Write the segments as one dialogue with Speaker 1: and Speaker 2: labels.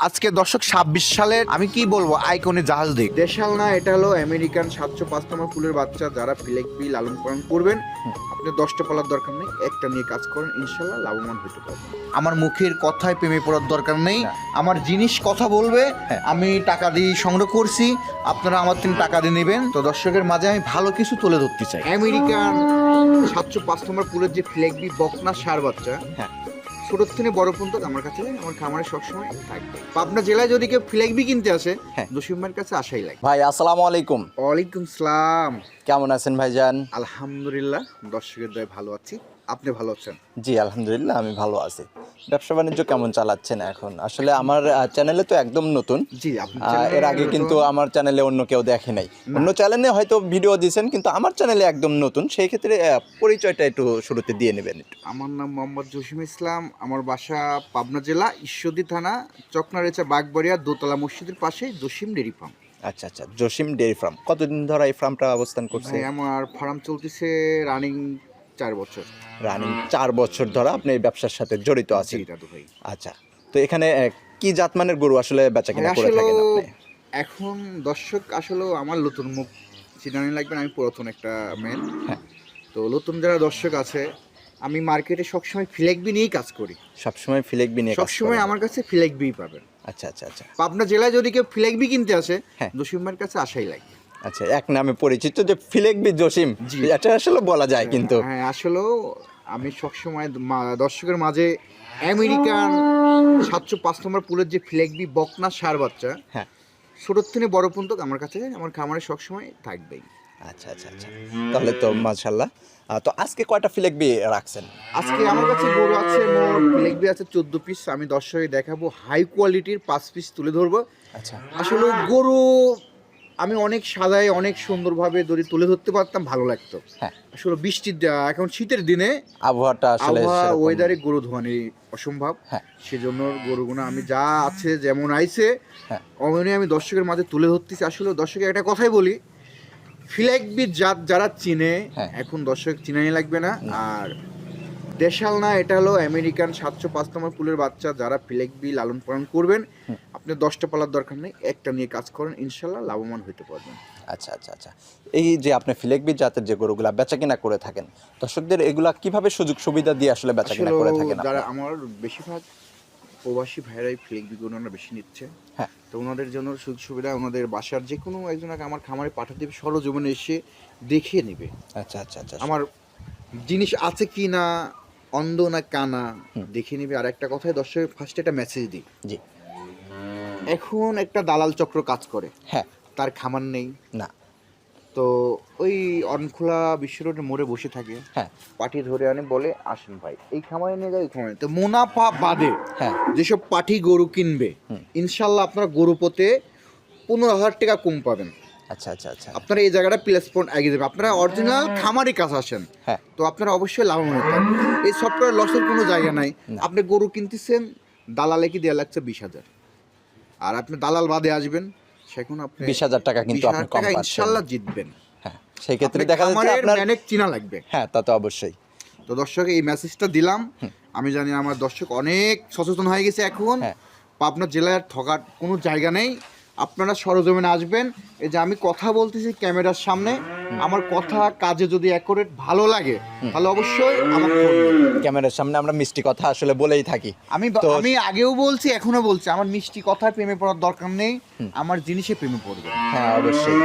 Speaker 1: আজকে দর্শক 26 সালের আমি কি বলবো আইকনে জাহাজ দিক দেশাল না, এটা হলো আমেরিকান 705 নম্বর ফুলের বাচ্চা। যারা ফিলেকবি লালন পালন করবেন, আপনি 10টা পালার দরকার নেই, একটা নিয়ে কাজ করেন, ইনশাল্লাহ লাভবান হতে পারবেন। আমার মুখের কথায় প্রেমে পড়ার দরকার নেই, আমার জিনিস কথা বলবে, আমি টাকা দিয়ে সংগ্রহ করছি, আপনারা আমার থেকে টাকা দিয়ে নেবেন। তো দর্শকের মাঝে আমি ভালো কিছু তুলে ধরতে চাই। আমেরিকান 705 নম্বর ফুলের যে ফিলেকবি বকনা সার বাচ্চা, ছোট থেকে বড় পর্যন্ত আমার কাছে আমার খামারে সবসময় থাকবে। পাবনা জেলায় যদি কেউ ফিলেকবি কিনতে আসে, জসিমের কাছে আসাই লাগে।
Speaker 2: ভাই আসসালামু আলাইকুম।
Speaker 1: ওয়ালাইকুম সালাম।
Speaker 2: কেমন আছেন ভাইজান?
Speaker 1: আলহামদুলিল্লাহ, দর্শকের দয়ে ভালো আছি। আপনি ভালো আছেন?
Speaker 2: জি আলহামদুলিল্লাহ, আমি ভালো আছি। ব্যবসা বাণিজ্য কেমন চালাচ্ছেন এখন? আসলে আমার চ্যানেলে তো একদম নতুন।
Speaker 1: জি, আপনি
Speaker 2: এর আগে কিন্তু আমার চ্যানেলে অন্য কেউ দেখে নাই। অন্য চ্যানেলে হয়তো ভিডিও দিয়েছেন, কিন্তু আমার চ্যানেলে একদম নতুন। সেই ক্ষেত্রে পরিচয়টা একটু শুরুতে দিয়ে নেবেন।
Speaker 1: আমার নাম মোহাম্মদ জসিম ইসলাম। আমার বাসা পাবনা জেলা ঈশ্বরদী থানা চকনারেচা বাগবাড়িয়া দোতলা মসজিদের পাশে জসিম ডেইরি ফার্ম।
Speaker 2: আচ্ছা আচ্ছা, জসিম ডেইরি ফার্ম। কতদিন ধরে এই ফার্মটা অবস্থান করছে?
Speaker 1: আমার ফার্ম চলতেছে রানিং 4 বছর।
Speaker 2: রানিং 4 বছর ধরে আপনি এই ব্যবসার সাথে জড়িত আছেন?
Speaker 1: দাদু ভাই।
Speaker 2: আচ্ছা, তো এখানে কি জাতমানের গরু আসলে বেচাকেনা করে থাকেন আপনি?
Speaker 1: এখন দর্শক আসলে আমার নতুন মুখ চিনানি লাগবে না, আমি পুরাতন একটা ম্যান। তো নতুন যারা দর্শক আছে, আমি মার্কেটে সবসময় ফিলেকবি নিয়েই কাজ করি।
Speaker 2: সবসময় ফিলেকবি নিয়ে
Speaker 1: সবসময় আমার কাছে ফিলেকবি পাবেন।
Speaker 2: আচ্ছা আচ্ছা আচ্ছা।
Speaker 1: পাবনা জেলায় যদি কেউ ফিলেকবি কিনতে আসে, জসিমের কাছে আসাই লাগে।
Speaker 2: আচ্ছা, এক নামে পরিচিত যে ফিলেকবি জসিম, এটা আসলে বলা যায় কিন্তু।
Speaker 1: হ্যাঁ, আসলেও আমি সবসময় দর্শকের মাঝে আমেরিকান 705 নম্বর পুলের যে ফিলেকবি বকনা সার বাচ্চা, ছোট থেকে বড় পর্যন্ত আমার কাছে আমার খামারে সবসময় থাকবেই।
Speaker 2: আচ্ছা আচ্ছা আচ্ছা, তাহলে তো মাশাআল্লাহ। তো আজকে কয়টা ফিলেকবি রাখছেন?
Speaker 1: আজকে আমার কাছে গরু আছে, মোট ফিলেকবি আছে 14 পিস। আমি দর্শকে দেখাবো, হাই কোয়ালিটির 5 পিস তুলে ধরবো।
Speaker 2: আচ্ছা,
Speaker 1: আসলে গরু আমি অনেক সাদায় অনেক সুন্দরভাবে যদি তুলে ধরতে পারতাম ভালো লাগতো। আসলে বৃষ্টির এখন শীতের দিনে
Speaker 2: আবহাওয়াটা আসলে
Speaker 1: ওয়েদারে গরু ধোয়ানি অসম্ভব। সেজন্য গরুগুলো আমি যা আছে যেমন আইছে অমনি আমি দর্শকের মাঝে তুলে ধরতেছি। আসলে দর্শকের একটা কথাই বলি, ফিলেকবি জাত যারা চিনে, এখন দর্শক চিনাই লাগবে না। আর দেশাল না, এটা হলো আমেরিকান 705 নম্বর ফুলের বাচ্চা। যারা ফিলেকবি লালন পালন করবেন, আপনি 10টা পালার দরকার নেই, একটা নিয়ে কাজ করেন, ইনশাল্লাহ লাভবান হতে পারবেন।
Speaker 2: আচ্ছা আচ্ছা আচ্ছা, এই যে আপনি ফিলেকবি জাতের যে গরুগুলা বেচাকেনা করে থাকেন, দর্শকদের এগুলা কিভাবে সুযোগ সুবিধা দিয়ে আসলে বেচাকেনা করে থাকেন?
Speaker 1: যারা আমার বেশিরভাগ প্রবাসী ভাইরাই ফিলেকবি গরু বেশি নিচ্ছে, তো ওনাদের জন্য সুযোগ সুবিধা, ওনাদের বাসার যে কোনো একজনকে আমার খামারে পাঠাতে দেবে, সরজমিনে এসে দেখিয়ে নেবে।
Speaker 2: আচ্ছা আচ্ছা আচ্ছা,
Speaker 1: আমার জিনিস আছে কি না, অন্ধ না কানা দেখে নিবে। আর একটা কথাই দর্শকের ফার্স্টে একটা মেসেজ দিই।
Speaker 2: জি,
Speaker 1: এখন একটা দালাল চক্র কাজ করে, তার খামার নেই
Speaker 2: না,
Speaker 1: তো ওই অনখোলা বিশ্ব রোডের মোড়ে বসে থাকে, পাঠি ধরে আনে, বলে আসেন ভাই এই খামারে নিয়ে যাও, এই খামারে। তো মুনাফা বাদে যেসব পাঠি গরু কিনবে, ইনশাল্লাহ আপনারা গরু পথে 15,000 টাকা কম পাবেন।
Speaker 2: আচ্ছা আচ্ছা আচ্ছা,
Speaker 1: আপনারা এই জায়গাটা প্লেস পয়েন্ট এগিয়ে দেবে, আপনারা অরিজিনাল খামারি কাছে আসেন, তো আপনারা অবশ্যই লাভবান হতে পারবেন। এই সফটওয়্যার লসের কোনো জায়গা নাই। আপনি গরু কিনতেছেন, দালালে কি দেওয়া লাগছে 20,000, আর আপনি দালাল বাদে আসবেন, সেখানে আপনি
Speaker 2: 20,000 টাকা কিন্তু আপনি কম পাচ্ছেন,
Speaker 1: ইনশাআল্লাহ জিতবেন।
Speaker 2: সেই ক্ষেত্রে দেখা যাচ্ছে আপনার
Speaker 1: অনেক চিনা লাগবে।
Speaker 2: তা তো অবশ্যই।
Speaker 1: তো দর্শক এই মেসেজটা দিলাম, আমি জানি আমার দর্শক অনেক সচেতন হয়ে গেছে এখন। পাবনা জেলার ঠকার কোনো জায়গা নেই, আপনারা সরজমিনে আসবেন। এই যে আমি কথা বলতেছি ক্যামেরার সামনে, আমার কথা কাজে যদি অ্যাকুরেট ভালো লাগে, তাহলে অবশ্যই আমার
Speaker 2: ক্যামেরার সামনে আমরা মিষ্টি কথা আসলে বলেই থাকি।
Speaker 1: আমি আগেও বলছি, এখনো বলছি, আমার মিষ্টি কথায় প্রেমে পড়ার দরকার নেই, আমার জিনিসে প্রেমে পড়বে।
Speaker 2: অবশ্যই।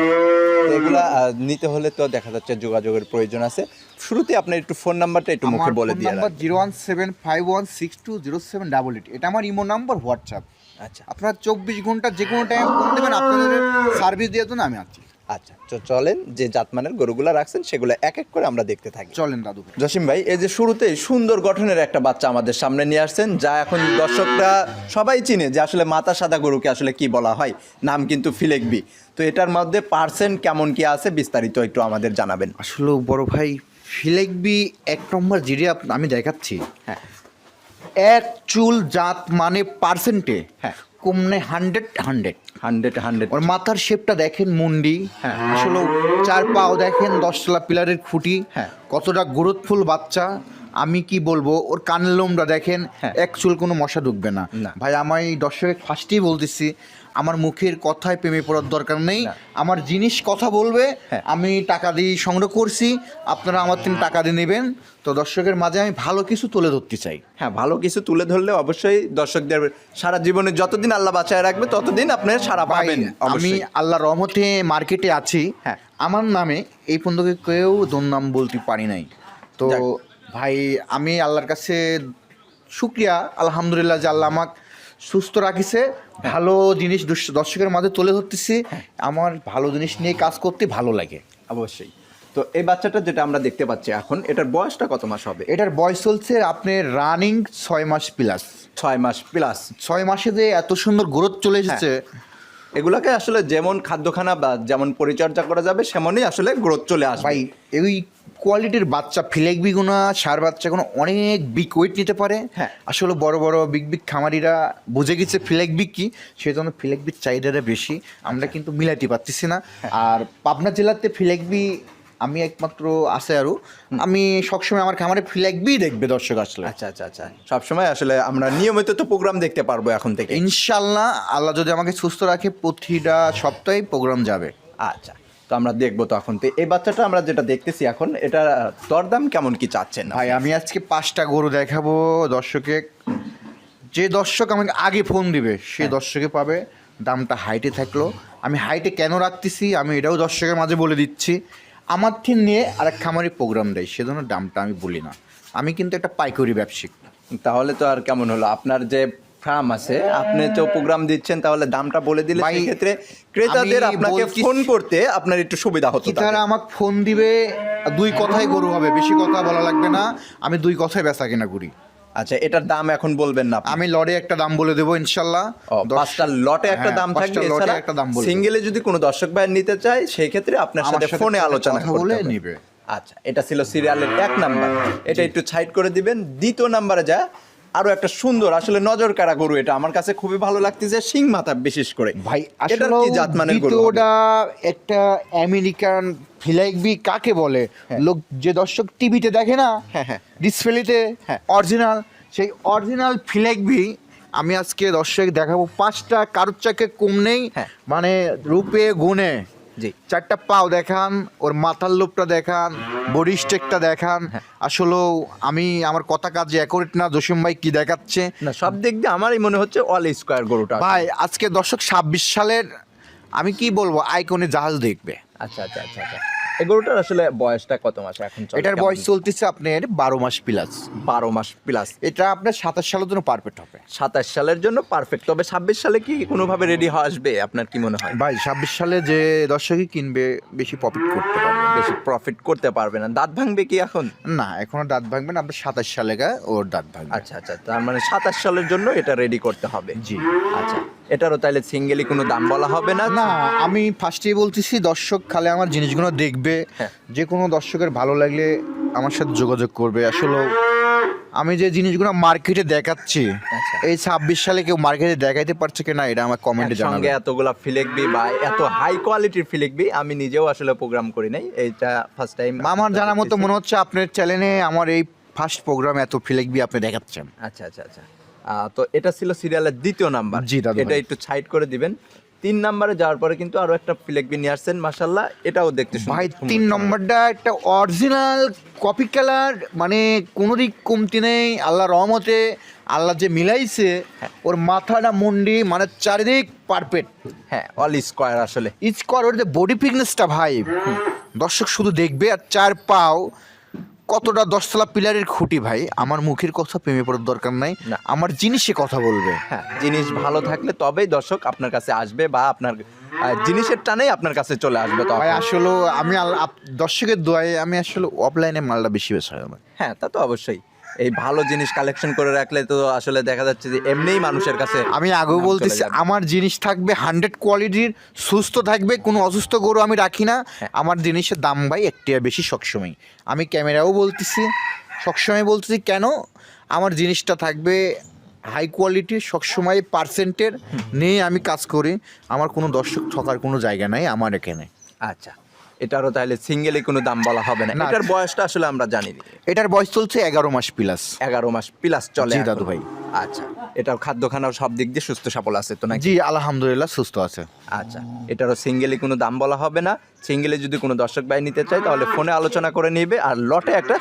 Speaker 2: এগুলা নিতে হলে তো দেখা যাচ্ছে যোগাযোগের প্রয়োজন আছে। শুরুতে আপনি একটু ফোন নাম্বারটা একটু মুখে বলে দিয়ে।
Speaker 1: নাম্বার 01751620788, এটা আমার ইমো নাম্বার, হোয়াটসঅ্যাপ।
Speaker 2: আচ্ছা,
Speaker 1: আপনারা 24 ঘন্টা যে কোনো টাইম ফোন দেবেন, আপনাদের সার্ভিস দেওয়ার জন্য আমি আছি।
Speaker 2: আচ্ছা, তো চলেন যে জাতমানের গরুগুলা রাখছেন সেগুলো এক এক করে আমরা দেখতে থাকি।
Speaker 1: চলেন দাদু।
Speaker 2: জসিম ভাই, এই যে শুরুতেই সুন্দর গঠনের একটা বাচ্চা আমাদের সামনে নিয়ে আসছেন, যা এখন দর্শকরা সবাই চিনে যে আসলে মাথা সাদা গরুকে আসলে কি বলা হয়, নাম কিন্তু ফিলেকবি। তো এটার মধ্যে পার্সেন্ট কেমন কি আছে বিস্তারিত একটু আমাদের জানাবেন।
Speaker 1: আসলে বড় ভাই, ফিলেকবি 1 নম্বর জিরে আমি দেখাচ্ছি। এক চুল জাত মানে পার্সেন্টে কমনে 100 ওর মাথার শেপটা দেখেন, মুন্ডি, আসলে 4 পাও দেখেন, 10 তলা পিলারের খুঁটি, কতটা গ্রোথফুল বাচ্চা। আমি কি বলবো, ওর কানের লোমটা দেখেন,
Speaker 2: হ্যাঁ।
Speaker 1: এক চুল কোনো মশা ঢুকবে না।
Speaker 2: না।
Speaker 1: ভাই আমার এই দর্শকের ফার্স্টেই বলতেছি, আমার মুখের কথায় প্রেমে পড়ার দরকার নেই।
Speaker 2: না।
Speaker 1: আমার জিনিস কথা বলবে,
Speaker 2: হ্যাঁ।
Speaker 1: আমি টাকা দিয়ে সংগ্রহ করছি, আপনারা আমার থেকে টাকা দিয়ে নেবেন। তো দর্শকের মাঝে আমি ভালো কিছু তুলে ধরতে চাই।
Speaker 2: হ্যাঁ, ভালো কিছু তুলে ধরলে অবশ্যই দর্শকদের সারা জীবনে যতদিন আল্লাহ বাঁচায় রাখবে ততদিন আপনার সারা
Speaker 1: ভাই
Speaker 2: পাবেন।
Speaker 1: আমি
Speaker 2: অবশ্যই।
Speaker 1: আল্লাহর রহমতে মার্কেটে আছি,
Speaker 2: হ্যাঁ।
Speaker 1: আমার নামে এই পর্যন্ত কেউ দুর্নাম বলতে পারি নাই। তো
Speaker 2: যাক।
Speaker 1: ভাই আমি আল্লাহর কাছে শুক্রিয়া আলহামদুলিল্লাহ যে আল্লাহ আমাকে সুস্থ রাখিছে, ভালো জিনিস দর্শকের মাঝে তুলে ধরতেছি। আমার ভালো জিনিস নিয়ে কাজ করতে ভালো লাগে।
Speaker 2: অবশ্যই। তো এই বাচ্চাটা যেটা আমরা দেখতে পাচ্ছি এখন, এটার বয়সটা কত মাস হবে?
Speaker 1: এটার বয়স চলছে আপনার রানিং 6 মাস প্লাস।
Speaker 2: 6 মাস প্লাস।
Speaker 1: 6 মাসে যে এত সুন্দর গ্রোথ চলে এসেছে।
Speaker 2: এগুলাকে আসলে যেমন খাদ্যখানা বা যেমন পরিচর্যা করা যাবে সেমনই আসলে গ্রোথ চলে আসবে।
Speaker 1: ভাই এই কোয়ালিটির বাচ্চা ফিলেকবি গুনা সার বাচ্চা কোনো অনেক বিগ ওয়েট নিতে পারে।
Speaker 2: হ্যাঁ।
Speaker 1: আসলে বড় বড় বিগ বিগ খামারিরা বুঝে গেছে ফিলেকবি কি, সেই জন্য ফিলেকবির চাহিদাটা বেশি, আমরা কিন্তু মিলাইতে পারতেছি না। আর পাবনা জেলাতে ফিলেকবি আমি একমাত্র আছে, আরও আমি সবসময় আমার খামারে ফিলেকবি দেখবে দর্শক আসলে।
Speaker 2: আচ্ছা আচ্ছা আচ্ছা, সবসময় আসলে আমরা নিয়মিত তো প্রোগ্রাম দেখতে পারবো এখন থেকে।
Speaker 1: ইনশাল্লাহ আল্লাহ যদি আমাকে সুস্থ রাখে প্রতিটা সপ্তাহে প্রোগ্রাম যাবে।
Speaker 2: আচ্ছা, তো আমরা দেখবো তখন। তো এই বাচ্চাটা আমরা যেটা দেখতেছি এখন, এটা দরদাম কেমন কি চাচ্ছেন?
Speaker 1: ভাই আমি আজকে 5টা গরু দেখাবো দর্শকে, যে দর্শক আমাকে আগে ফোন দিবে সে দর্শকে পাবে। দামটা হাইটে থাকলো, আমি হাইটে কেন রাখতেছি আমি এটাও দর্শকের মাঝে বলে দিচ্ছি। আমার থিন নিয়ে আরেক খামারি প্রোগ্রাম দেয়, সেজন্য দামটা আমি বলি না। আমি কিন্তু একটা পাইকারি ব্যবসায়িক।
Speaker 2: তাহলে তো আর কেমন হলো, আপনার যে ফার্ম আছে আপনি তো প্রোগ্রাম দিচ্ছেন, তাহলে দামটা বলে দিলে
Speaker 1: ভাই,
Speaker 2: সেক্ষেত্রে ক্রেতাদের
Speaker 1: আমি
Speaker 2: আপনাকে
Speaker 1: বলতেছি-
Speaker 2: ফোন করতে আপনার একটু সুবিধা হতো।
Speaker 1: কি তারা আমাকে ফোন দিবে, 2 কথাই গরু হবে, বেশি কথা বলা লাগবে না। আমি 2 কথাই বেচা কেনা করি।
Speaker 2: আচ্ছা, এটার দাম এখন বলবেন না আপনি?
Speaker 1: আমি লড়ে একটা দাম বলে দেবো ইনশাল্লাহ।
Speaker 2: 5টা লটে একটা দাম
Speaker 1: হ্যাঁ,
Speaker 2: থাকবে,
Speaker 1: 5টা লটে
Speaker 2: এছাড়া
Speaker 1: একটা দাম বলে দেবো।
Speaker 2: সিঙ্গেলে যদি কোনো দর্শক ভাই নিতে চায় সেই ক্ষেত্রে আপনার
Speaker 1: আমার
Speaker 2: সাথে
Speaker 1: সাথে
Speaker 2: ফোনে আলোচনা
Speaker 1: কথা
Speaker 2: করতে
Speaker 1: বলে
Speaker 2: হবে।
Speaker 1: নিবে।
Speaker 2: আচ্ছা, এটা ছিল সিরিয়ালের 1 নাম্বার, এটা একটু সাইড করে দিবেন। দ্বিতীয় নাম্বারে যা আরো একটা সুন্দর আসলে নজর কাড়া গরু, এটা আমার কাছে খুবই ভালো লাগতেছে, শিং মাথা বিশেষ করে।
Speaker 1: ভাই
Speaker 2: এটার
Speaker 1: আসলে
Speaker 2: কি জাতমানের গরু হবে?
Speaker 1: দ্বিতীয়টা একটা আমেরিকান ফিলাইকবি কাকে বলে, লোক যে দর্শক টিভিতে দেখে না,
Speaker 2: হ্যাঁ, হ্যাঁ।
Speaker 1: ডিসপ্লেতে
Speaker 2: হ্যাঁ।
Speaker 1: অরিজিনাল, সেই অরিজিনাল ফিলাইকবি আমি আজকে দর্শক দেখাবো। 5টা কারোর চাকে কম নেই,
Speaker 2: হ্যাঁ।
Speaker 1: মানে রূপে গুণে।
Speaker 2: জি।
Speaker 1: 4টা পাও দেখান, ওর মাথার লোপটা দেখান, বডি স্টেকটা দেখান। আসলেও আমি আমার কথা কাজে অ্যাকুরেট না, জসিম ভাই কি দেখাচ্ছে
Speaker 2: না, সব দিক দিয়ে আমারই মনে হচ্ছে অল স্কোয়ার গরুটা।
Speaker 1: ভাই। আজকে দর্শক 26 সালের আমি কি বলবো আইকনে জাহাজ দেখবে।
Speaker 2: আচ্ছা আচ্ছা আচ্ছা আচ্ছা, এই গরুটার আসলে বয়সটা কত মাস এখন চলে?
Speaker 1: এটার বয়স চলতেছে আপনার 12 মাস প্লাস।
Speaker 2: 12 মাস প্লাস।
Speaker 1: এটা আপনার 27 সালের জন্য পারফেক্ট হবে।
Speaker 2: 27 সালের জন্য পারফেক্ট। তবে 26 সালে কি কোনোভাবে রেডি হয়ে আসবে আপনার কি মনে হয়?
Speaker 1: ভাই 26 সালে যে দর্শকই কিনবে বেশি প্রফিট করতে পারবে।
Speaker 2: বেশি প্রফিট করতে পারবে না। দাঁত ভাঙবে কি এখন?
Speaker 1: না, এখনো দাঁত ভাঙবে না, আপনার 27 সালে ওর দাঁত ভাঙবে।
Speaker 2: আচ্ছা আচ্ছা, তার মানে 27 সালের জন্য এটা রেডি করতে হবে।
Speaker 1: জি।
Speaker 2: আচ্ছা, এটারও তাহলে সিঙ্গেলি কোনো দাম বলা হবে না?
Speaker 1: না, আমি ফার্স্টেই বলতেছি দর্শক খালি আমার জিনিসগুলো দেখবে,
Speaker 2: হ্যাঁ।
Speaker 1: যে কোনো দর্শকের ভালো লাগলে আমার সাথে যোগাযোগ করবে। আসলে আমি যে জিনিসগুলো মার্কেটে দেখাচ্ছি,
Speaker 2: আচ্ছা।
Speaker 1: এই 26 সালে কেউ মার্কেটে দেখাইতে পারছে কিনা এটা আমার কমেন্টে
Speaker 2: সঙ্গে
Speaker 1: জানাবে।
Speaker 2: এতগুলা ফিলেকবি বা এত হাই কোয়ালিটির ফিলেকবি আমি নিজেও আসলে প্রোগ্রাম করি নাই, এইটা ফার্স্ট টাইম
Speaker 1: আমার জানা মতো মনে হচ্ছে আপনার চ্যানেলে আমার এই ফার্স্ট প্রোগ্রাম এত ফিলেকবি আপনি দেখাচ্ছেন।
Speaker 2: আচ্ছা আচ্ছা আচ্ছা, তো এটা ছিল সিরিয়ালের 2য় নাম্বার।
Speaker 1: জি দাদু
Speaker 2: এটা
Speaker 1: ভাই।
Speaker 2: একটু সাইড করে দিবেন। 3 নাম্বারে যাওয়ার পরে কিন্তু আরো একটা ফিলেকবি নিয়ে আসছেন, মাশাআল্লাহ, এটাও দেখতে সুন্দর।
Speaker 1: ভাই 3 নম্বরটা একটা অরিজিনাল কপি কালার, মানে কোনো দিক কমতি নেই। আল্লাহ রহমতে আল্লাহ যে মিলাইছে, ওর মাথাটা মুন্ডি মানে চারিদিক পারফেক্ট।
Speaker 2: হ্যাঁ, অল স্কোয়ার আসলে।
Speaker 1: ইচকর ওর যে বডি ফিটনেসটা ভাই, দর্শক শুধু দেখবে। আর 4 পাও কতটা 10 তলা পিলারের খুঁটি ভাই। আমার মুখের কথা প্রেমে পড়ার দরকার নাই,
Speaker 2: না।
Speaker 1: আমার জিনিসে কথা বলবে।
Speaker 2: হ্যাঁ, জিনিস ভালো থাকলে তবেই দর্শক আপনার কাছে আসবে বা আপনার জিনিসের টানেই আপনার কাছে চলে আসবে। তো
Speaker 1: ভাই আসলে আমি দর্শকের দোয়ায় আমি আসলে অফলাইনে মালটা বেশি বেশি হয় আমার।
Speaker 2: হ্যাঁ, তা তো অবশ্যই। এই ভালো জিনিস কালেকশন করে রাখলে তো আসলে দেখা যাচ্ছে যে এমনিই মানুষের কাছে
Speaker 1: আমি আগেও
Speaker 2: নাম চলে
Speaker 1: বলতেছি
Speaker 2: যাবে।
Speaker 1: আমার জিনিস থাকবে 100 কোয়ালিটির, সুস্থ থাকবে, কোনো অসুস্থ গরু আমি রাখি না। আমার জিনিসের দাম ভাই একটু বেশি সবসময়। আমি ক্যামেরাও বলতেছি, সবসময় বলতেছি কেন, আমার জিনিসটা থাকবে হাই কোয়ালিটির, সবসময় পার্সেন্টের নিয়ে আমি কাজ করি। আমার কোনো দর্শক ঠকার কোনো জায়গা নাই আমার এখানে।
Speaker 2: আচ্ছা, এটারও তাহলে সিঙ্গেলে কোনো দাম বলা হবে না।
Speaker 1: না।
Speaker 2: এটার বয়সটা আসলে আমরা জানি না।
Speaker 1: এটার বয়স চলছে 11 মাস প্লাস।
Speaker 2: 11 মাস প্লাস চলে
Speaker 1: জি
Speaker 2: এখন।
Speaker 1: দাদু ভাই।
Speaker 2: আচ্ছা, এটার খাদ্য খানাও সব দিক দিয়ে সুস্থ সবল আছে তো নাকি?
Speaker 1: জি আলহামদুলিল্লাহ সুস্থ আছে।
Speaker 2: আচ্ছা, এটারও সিঙ্গেলে কোনো দাম বলা হবে না। সিঙ্গেলে যদি কোনো দর্শক ভাই নিতে চায় তাহলে ফোনে আলোচনা করে নেবে, আর লটে একটা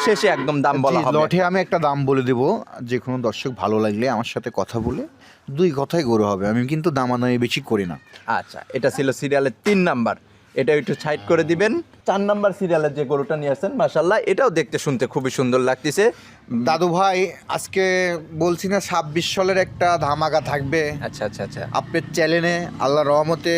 Speaker 2: শেষে একদম দাম বলা
Speaker 1: জি,
Speaker 2: হবে।
Speaker 1: লটে আমি একটা দাম বলে দেব, যে কোনো দর্শক ভালো লাগলে আমার সাথে কথা বলে 2 কথায় গরু হবে, আমি কিন্তু দামাদামি বেশি করি না।
Speaker 2: আচ্ছা, এটা ছিল সিরিয়ালের 3 নাম্বার। এটা একটু সাইড করে দিবেন। 4 নাম্বার সিরিয়ালের যে গরুটা নিয়ে আসছেন মাশাআল্লাহ, এটাও দেখতে শুনতে খুবই সুন্দর লাগতেছে।
Speaker 1: দাদু ভাই আজকে বলছি না 26 সালের একটা ধামাকা থাকবে
Speaker 2: আচ্ছা আচ্ছা আচ্ছা।
Speaker 1: আপনার চ্যানেলে, আল্লাহর রহমতে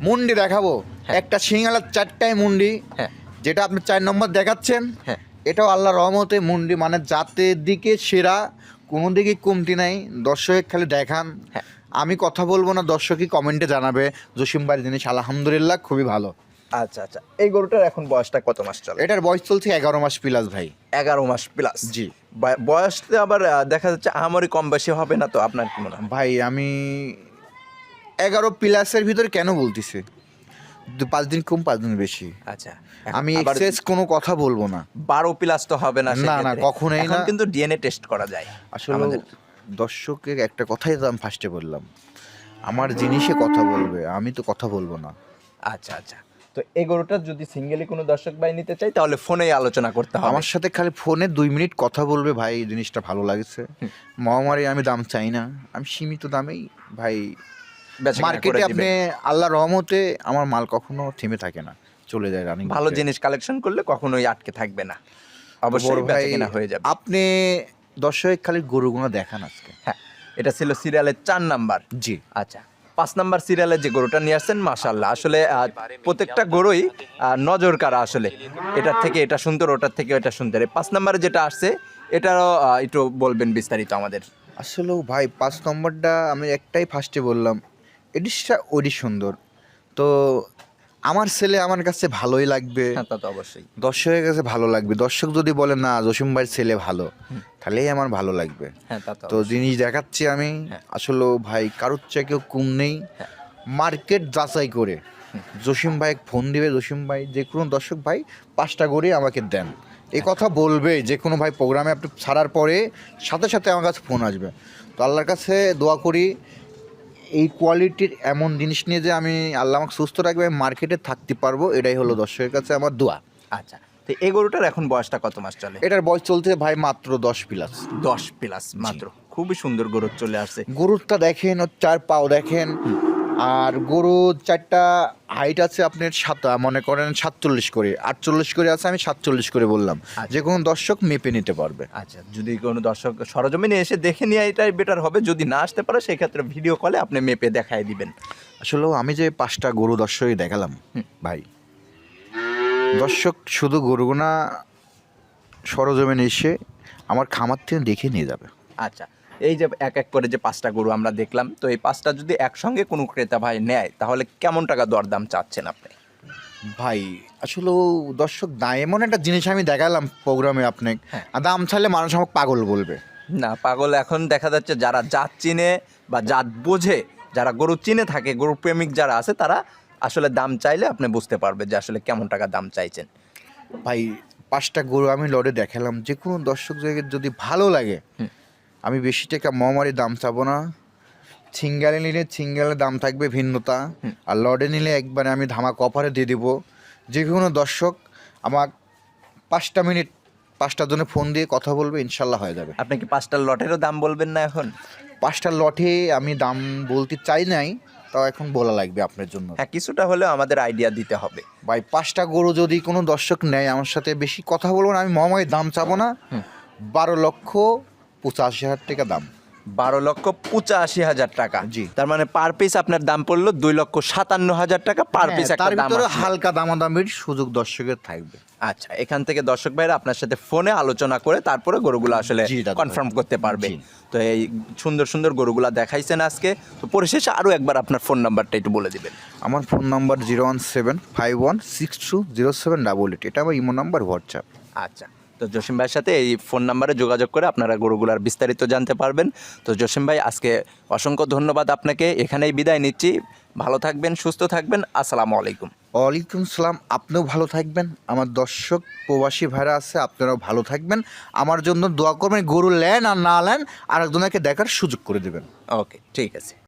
Speaker 1: মুন্ডি দেখাবো।
Speaker 2: হ্যাঁ।
Speaker 1: একটা সিঙ্গালার 4টায় মুন্ডি,
Speaker 2: হ্যাঁ
Speaker 1: যেটা আপনি 4 নম্বর দেখাচ্ছেন,
Speaker 2: হ্যাঁ।
Speaker 1: এটাও আল্লাহর রহমতে মুন্ডি, মানে জাতের দিকে সেরা, কোনো দিকে কমতি নাই। দর্শক খালি দেখান,
Speaker 2: হ্যাঁ।
Speaker 1: আমি কথা বলবো না, দর্শকই কমেন্টে জানাবে জসিম ভাইয়ের জিনিস আলহামদুলিল্লাহ খুবই ভালো।
Speaker 2: আচ্ছা আচ্ছা, এই গরুটার এখন বয়সটা কত মাস চলে?
Speaker 1: এটার বয়স চলছে 11 মাস প্লাস ভাই।
Speaker 2: 11 মাস প্লাস।
Speaker 1: জি
Speaker 2: বয়সটা আবার দেখা যাচ্ছে আমারই কম বেশি হবে না তো, আপনার কি মনে হয়?
Speaker 1: ভাই, আমি 11 প্লাসের ভিতরে কেন বলতেছি, 5 দিন কম 5 দিন বেশি,
Speaker 2: আচ্ছা,
Speaker 1: আমি
Speaker 2: আবার
Speaker 1: এক্সেস কোনো কথা বলবো না।
Speaker 2: 12 প্লাস তো হবে না
Speaker 1: না, না,
Speaker 2: সেক্ষেত্রে।
Speaker 1: কখনোই
Speaker 2: এখন
Speaker 1: না।
Speaker 2: কিন্তু ডিএনএ টেস্ট করা যায়
Speaker 1: আসলে
Speaker 2: আমাদের।
Speaker 1: দর্শকের একটা কথাই তো আমি ফার্স্টে বললাম, আমার জিনিসে কথা বলবে, আমি তো কথা বলবো না।
Speaker 2: আচ্ছা আচ্ছা, তো এই গরুটা যদি সিঙ্গেলি কোনো দর্শক ভাই নিতে চাই তাহলে ফোনেই আলোচনা করতে হবে।
Speaker 1: আমার সাথে খালি ফোনে 2 মিনিট কথা বলবে, ভাই এই জিনিসটা ভালো লাগছে, মহামারী আমি দাম চাই না, আমি সীমিত দামেই ভাই
Speaker 2: বেচাকেনা করে
Speaker 1: মার্কেটে
Speaker 2: দিবেন।
Speaker 1: আপনি আল্লাহর রহমতে আমার মাল কখনো থেমে থাকে না, চলে যায় রানিং।
Speaker 2: ভালো জিনিস কালেকশন করলে কখনোই আটকে থাকবে না, অবশ্যই বেচাকেনা হয়ে যাবে।
Speaker 1: আপনি দর্শক খালি গরুগুলো দেখান আজকে।
Speaker 2: হ্যাঁ, এটা ছিল সিরিয়ালের 4 নাম্বার।
Speaker 1: জি
Speaker 2: আচ্ছা, 5 নাম্বার সিরিয়ালে যে গরুটা নিয়ে আসছেন মাশাআল্লাহ, আসলে প্রত্যেকটা গরুই নজর কাড়া। আসলে এটার থেকে এটা সুন্দর, ওটার থেকে এটা সুন্দর। এই 5 নাম্বারে যেটা আসছে এটারও একটু বলবেন বিস্তারিত আমাদের।
Speaker 1: আসলে ভাই 5 নম্বরটা আমি একটাই ফার্স্টে বললাম, এডিসটা ওডি সুন্দর, তো আমার ছেলে আমার কাছে ভালোই লাগবে,
Speaker 2: হ্যাঁ তা তো অবশ্যই।
Speaker 1: দর্শকের কাছে ভালো লাগবে। দর্শক যদি বলে না জসিম ভাইয়ের ছেলে ভালো, তাহলেই আমার ভালো লাগবে।
Speaker 2: হ্যাঁ তা তো
Speaker 1: তো জিনিস দেখাচ্ছি আমি,
Speaker 2: হ্যাঁ।
Speaker 1: আসলে ভাই কারোর চেয়ে কেউ কম নেই,
Speaker 2: হ্যাঁ।
Speaker 1: মার্কেট যাচাই করে জসিম ভাই ফোন দিবে, জসিম ভাই যে কোনো দর্শক ভাই 5টা করে আমাকে দেন, এই কথা বলবে যে কোনো ভাই প্রোগ্রামে আপনি ছাড়ার পরে সাথে সাথে আমার কাছে ফোন আসবে। তো আল্লাহর কাছে দোয়া করি এই কোয়ালিটির এমন জিনিস নিয়ে যে আমি আল্লাহ আমাকে সুস্থ রাখবে, আমি মার্কেটে থাকতে পারবো, এটাই হলো দর্শকের কাছে আমার দোয়া।
Speaker 2: আচ্ছা, তো এই গরুটার এখন বয়সটা কত মাস চলে?
Speaker 1: এটার বয়স চলছে ভাই মাত্র 10 প্লাস।
Speaker 2: 10 প্লাস মাত্র। খুবই সুন্দর গরু চলে আসছে।
Speaker 1: গরুরটা দেখেন, ওর 4 পাও দেখেন, আর গরু 4টা হাইট আছে আপনার মনে করেন 47 করে, 48 করে আছে, আমি 47 করে বললাম, যে কোনো দর্শক মেপে নিতে পারবে।
Speaker 2: আচ্ছা, যদি কোনো দর্শক সরজমিনে এসে দেখে নিয়ে এটাই বেটার হবে। যদি না আসতে পারে সেক্ষেত্রে ভিডিও কলে আপনি মেপে দেখাই দিবেন।
Speaker 1: আসলে আমি যে 5টা গরু দর্শকই দেখালাম ভাই, দর্শক শুধু গরুগুনা সরজমিনে এসে আমার খামার থেকে দেখে নিয়ে যাবে।
Speaker 2: আচ্ছা, এই যে এক এক করে যে 5টা গরু আমরা দেখলাম, তো এই 5টা যদি একসঙ্গে কোনো ক্রেতা ভাই নেয় তাহলে কেমন টাকা দরদাম চাচ্ছেন আপনি?
Speaker 1: ভাই আসলে দর্শক দাম এমন একটা জিনিস আমি দেখালাম প্রোগ্রামে আপনাকে,
Speaker 2: হ্যাঁ।
Speaker 1: আর দাম চাইলে মানুষ আমাকে পাগল বলবে।
Speaker 2: না পাগল, এখন দেখা যাচ্ছে যারা জাত চিনে বা জাত বোঝে, যারা গরু চিনে থাকে, গরু প্রেমিক যারা আছে, তারা আসলে দাম চাইলে আপনি বুঝতে পারবে যে আসলে কেমন টাকা দাম চাইছেন।
Speaker 1: ভাই 5টা গরু আমি লড়ে দেখালাম, যে কোনো দর্শক যদি ভালো লাগে, আমি বেশি টাকা মহামারী দাম চাবো না। সিঙ্গেলে নিলে সিঙ্গেলের দাম থাকবে ভিন্নতা, আর লড়ে নিলে একবারে আমি ধামাক অফারে দিয়ে দিব। যে কোনো দর্শক আমার 5টা মিনিট 5টার জন্য ফোন দিয়ে কথা বলবে, ইনশাল্লাহ হয়ে যাবে।
Speaker 2: আপনি কি 5টা লটেরও দাম বলবেন না এখন?
Speaker 1: 5টা লটে আমি দাম বলতে চাই নাই, তাও এখন বলা লাগবে আপনার জন্য।
Speaker 2: হ্যাঁ, কিছুটা হলেও আমাদের আইডিয়া দিতে হবে।
Speaker 1: ভাই 5টা গরু যদি কোনো দর্শক নেয়, আমার সাথে বেশি কথা বলবো না, আমি মহামারী দাম চাবো না। 12,85,000 টাকা দাম।
Speaker 2: 12,85,000 টাকা।
Speaker 1: জি।
Speaker 2: তার মানে পার পিস আপনার দাম পড়লো 2,57,000 টাকা পার পিস
Speaker 1: হ্যাঁ,
Speaker 2: একটা
Speaker 1: তার
Speaker 2: দাম
Speaker 1: ভিতরে
Speaker 2: আসলো।
Speaker 1: হালকা দামাদামির সুযোগ দর্শকের থাকবে।
Speaker 2: আচ্ছা, এখান থেকে দর্শক ভাইরা আপনার সাথে ফোনে আলোচনা করে তারপরে গরুগুলো আসলে
Speaker 1: জি, দাদা
Speaker 2: কনফার্ম
Speaker 1: ভাই।
Speaker 2: করতে পারবে।
Speaker 1: জি।
Speaker 2: তো এই সুন্দর সুন্দর গরুগুলা দেখাইছেন আজকে, তো পরিশেষে আরও একবার আপনার ফোন নাম্বারটা একটু বলে দিবেন।
Speaker 1: আমার ফোন নাম্বার 01751620788, এটা আমার ইমো নাম্বার, হোয়াটসঅ্যাপ।
Speaker 2: আচ্ছা, তো জসিম ভাইয়ের সাথে এই ফোন নাম্বারে যোগাযোগ করে আপনারা গরুগুলার বিস্তারিত জানতে পারবেন। তো জসিম ভাই, আজকে অসংখ্য ধন্যবাদ আপনাকে, এখানেই বিদায় নিচ্ছি। ভালো থাকবেন, সুস্থ থাকবেন, আসসালামু আলাইকুম।
Speaker 1: ওয়ালাইকুম সালাম। আপনিও ভালো থাকবেন, আমার দর্শক প্রবাসী ভাইরা আছে আপনারাও ভালো থাকবেন, আমার জন্য দোয়া করবেন, গরু নেন আর না নেন আরেকজনকে দেখার সুযোগ করে দেবেন।
Speaker 2: ওকে, ঠিক আছে।